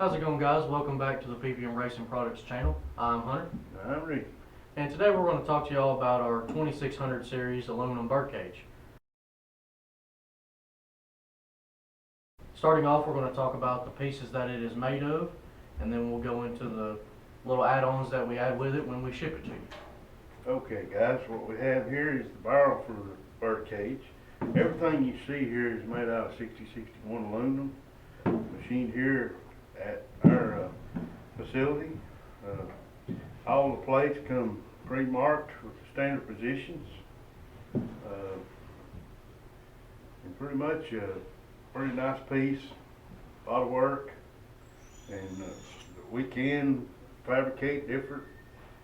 How's it going, guys? Welcome back to the PPM Racing Products channel. I'm Hunter. I'm Rick. And today we're going to talk to y'all about our 2600 series aluminum birdcage. Starting off, we're going to talk about the pieces that it is made of, and then we'll go into the little add-ons that we add with it when we ship it to you. Okay guys, what we have here is the barrel for the birdcage. Everything you see here is made out of 6061 aluminum, machined here at our facility. All the plates come pre-marked with the standard positions. And pretty much a pretty nice piece, a lot of work, and we can fabricate different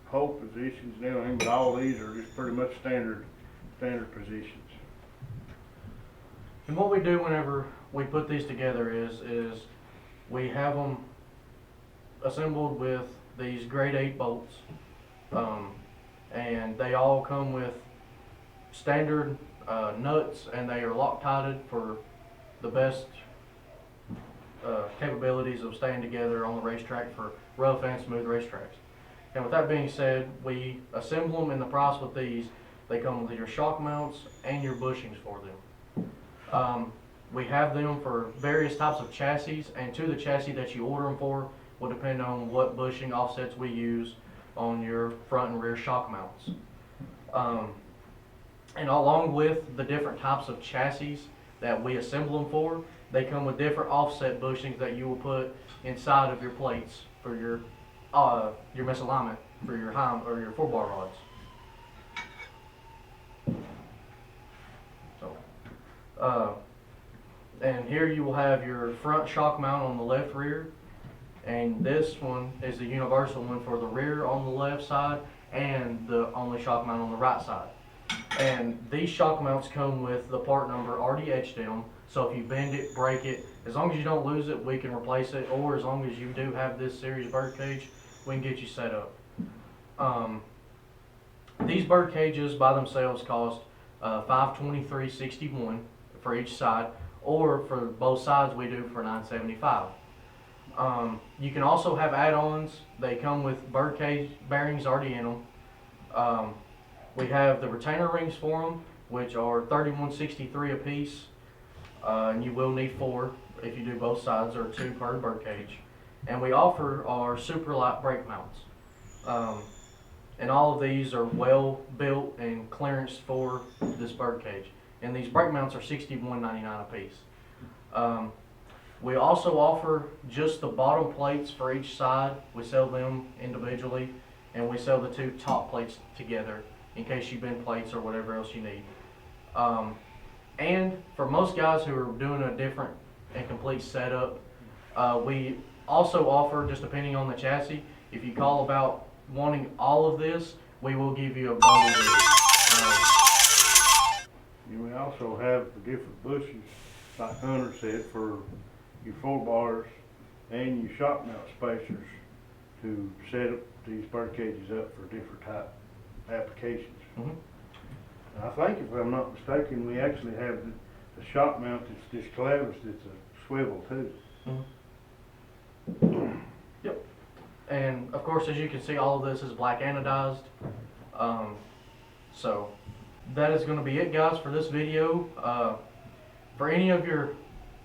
hole positions and everything, but all these are just pretty much standard positions. And what we do whenever we put these together is we have them assembled with these grade 8 bolts, and they all come with standard nuts, and they are Loctited for the best capabilities of staying together on the racetrack for rough and smooth racetracks. And with that being said, we assemble them in the price with these. They come with your shock mounts and your bushings for them. We have them for various types of chassis, and to the chassis that you order them for will depend on what bushing offsets we use on your front and rear shock mounts. And along with the different types of chassis that we assemble them for, they come with different offset bushings that you will put inside of your plates for your misalignment for your or your 4-bar rods. So, and here you will have your front shock mount on the left rear, and this one is the universal one for the rear on the left side and the only shock mount on the right side. And these shock mounts come with the part number already etched in them, so if you bend it, break it, as long as you don't lose it, we can replace it, or as long as you do have this series birdcage, we can get you set up. These bird cages by themselves cost $523.61 for each side, or for both sides we do for $975. You can also have add-ons. They come with birdcage bearings already in them. We have the retainer rings for them, which are $31.63 a piece, and you will need 4 if you do both sides, or 2 per birdcage. And we offer our super light brake mounts, and all of these are well built and clearanced for this birdcage. And these brake mounts are $61.99 a piece. We also offer just the bottom plates for each side. We sell them individually, and we sell the 2 top plates together in case you bend plates or whatever else you need. And for most guys who are doing a different and complete setup, we also offer, just depending on the chassis, if you call about wanting all of this, we will give you a bundle. We also have the different bushes, like Hunter said, for your 4 bars and your shock mount spacers to set up these bird cages up for different type applications. Mm-hmm. And I think, if I'm not mistaken, we actually have the shock mount that's this clevis that's a swivel too. Mm-hmm. Yep. And of course, as you can see, all of this is black anodized. So that is going to be it, guys, for this video. For any of your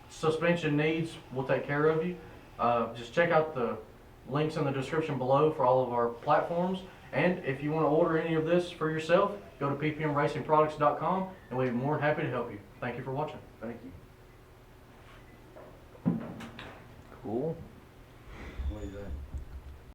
suspension needs, we'll take care of you. Just check out the links in the description below for all of our platforms. And if you want to order any of this for yourself, go to ppmracingproducts.com, and we'll be more than happy to help you. Thank you for watching. Thank you. Cool. What do you think?